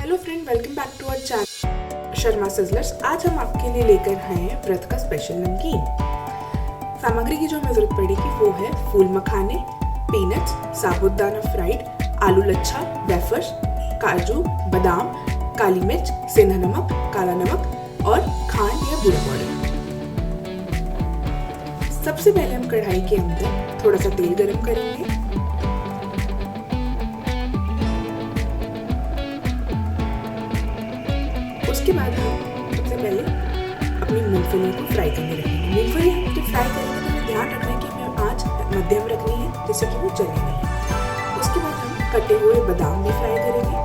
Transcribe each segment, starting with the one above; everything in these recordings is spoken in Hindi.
Hello friend, welcome back to our channel Sharma sizzlers. आज हम आपके लिए लेकर आए हैं व्रत का स्पेशल नमकीन। सामग्री की जो हमें जरूरत पड़ेगी वो है फूल मखाने, पीनट्स, साबुदाना फ्राइड, आलू लच्छा, वेफर्स, काजू, बादाम, काली मिर्च, सेंधा नमक, काला नमक और खांड या बूरा पाउडर। सबसे पहले हम कढ़ाई के अंदर थोड़ा सा तेल गरम करेंगे। उसके बाद हम सबसे पहले अपनी मूंगफली को फ्राई करने रखेंगे। मूंगफली हम जब फ्राई करेंगे तो हमें ध्यान रखना है कि हमें आंच मध्यम रखनी है जिससे कि वो जले नहीं। उसके बाद हम कटे हुए बादाम भी फ्राई करेंगे।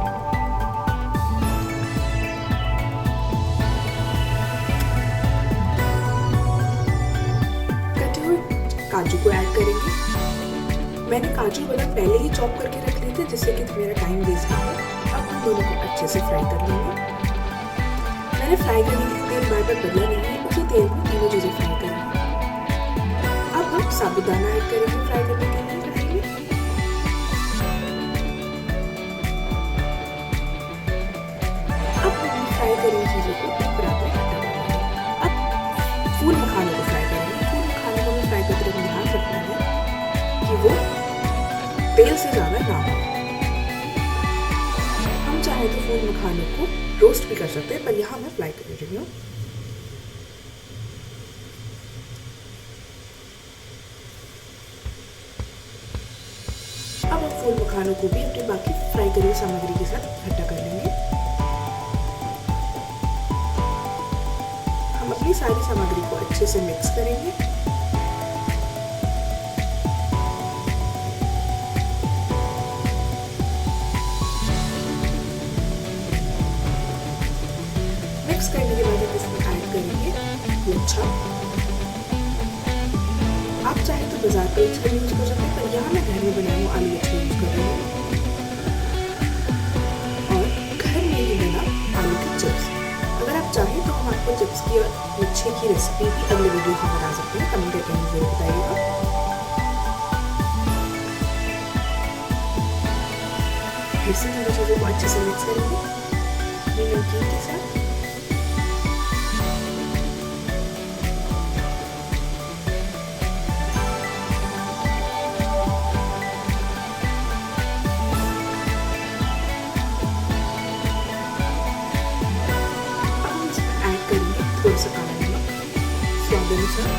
कटे हुए काजू को ऐड करेंगे। मैंने काजू बादाम पहले ही चॉप करके रख लिए थे जिससे कि मेरा टाइम वेस्ट ना हो। अब हम दोनों को अच्छे से फ्राई कर लेंगे। मैंने फ्राई करने के लिए तेल बार बार बदला नहीं है, उसी तेल में तीनों चीजें फ्राई करेंगे। अब हम साबुदाना ऐड करेंगे फ्राई करने के लिए कढ़ाई में। अब हम फ्राई करेंगे चीजों को बराबर हटा देंगे। अब फूल मखाने को फ्राई करेंगे। फूल मखाने को हमें फ्राई करते हुए ध्यान रखना है कि वो तेल से ज्यादा ना हो। हम चाहे तो फूल मखाने को रोस्ट भी कर सकते हैं, पर यहाँ मैं फ्राई कर रही हूँ। अब हम फूल मखानों को भी अपनी बाकी फ्राई करी हुई सामग्री के साथ इकट्ठा कर लेंगे। हम अपनी सारी सामग्री को अच्छे से मिक्स करेंगे। मिक्स करने के बाद हम इसमें ऐड करेंगे लच्छा। आप चाहे तो बाजार का लच्छा यूज कर सकते हैं, पर यहाँ मैं घर में बनाया हुआ आलू लच्छा यूज कर रही हूँ। और घर में ही बना आलू के चिप्स। अगर आप चाहें तो हम आपको चिप्स की और लच्छे की रेसिपी भी अगले वीडियो में बता सकते हैं। कमेंट करके मुझे जरूर बताइएगा। फिर से दोनों चीज़ों को अच्छे से मिक्स करेंगे नमकीन के साथ। थोड़ा सा काला नमक स्वाद अनुसार,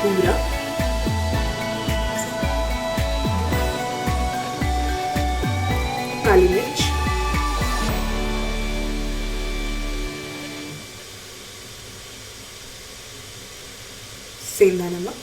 पूरा काली मिर्च, सेंधा नमक,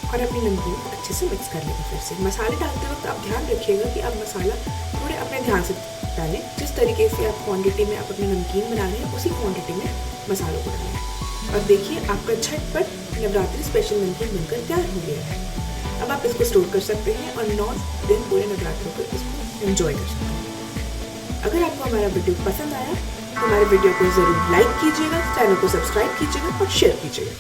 और अपनी नमकीन को अच्छे से मिक्स कर लेंगे। फिर से मसाले डालते वक्त आप ध्यान रखिएगा कि आप मसाला थोड़े अपने ध्यान से डालें। जिस तरीके से आप क्वांटिटी में आप अपनी नमकीन बना रहे हैं उसी क्वांटिटी में मसालों को डालें। और देखिए आपका झटपट नवरात्रि स्पेशल नमकीन बनकर तैयार हो गया है। अब आप इसको स्टोर कर सकते हैं और 9 दिन पूरे नवरात्रों को इसको एंजॉय कर सकते हैं। अगर आपको हमारा वीडियो पसंद आया तो हमारे वीडियो को ज़रूर लाइक कीजिएगा, चैनल को सब्सक्राइब कीजिएगा और शेयर कीजिएगा।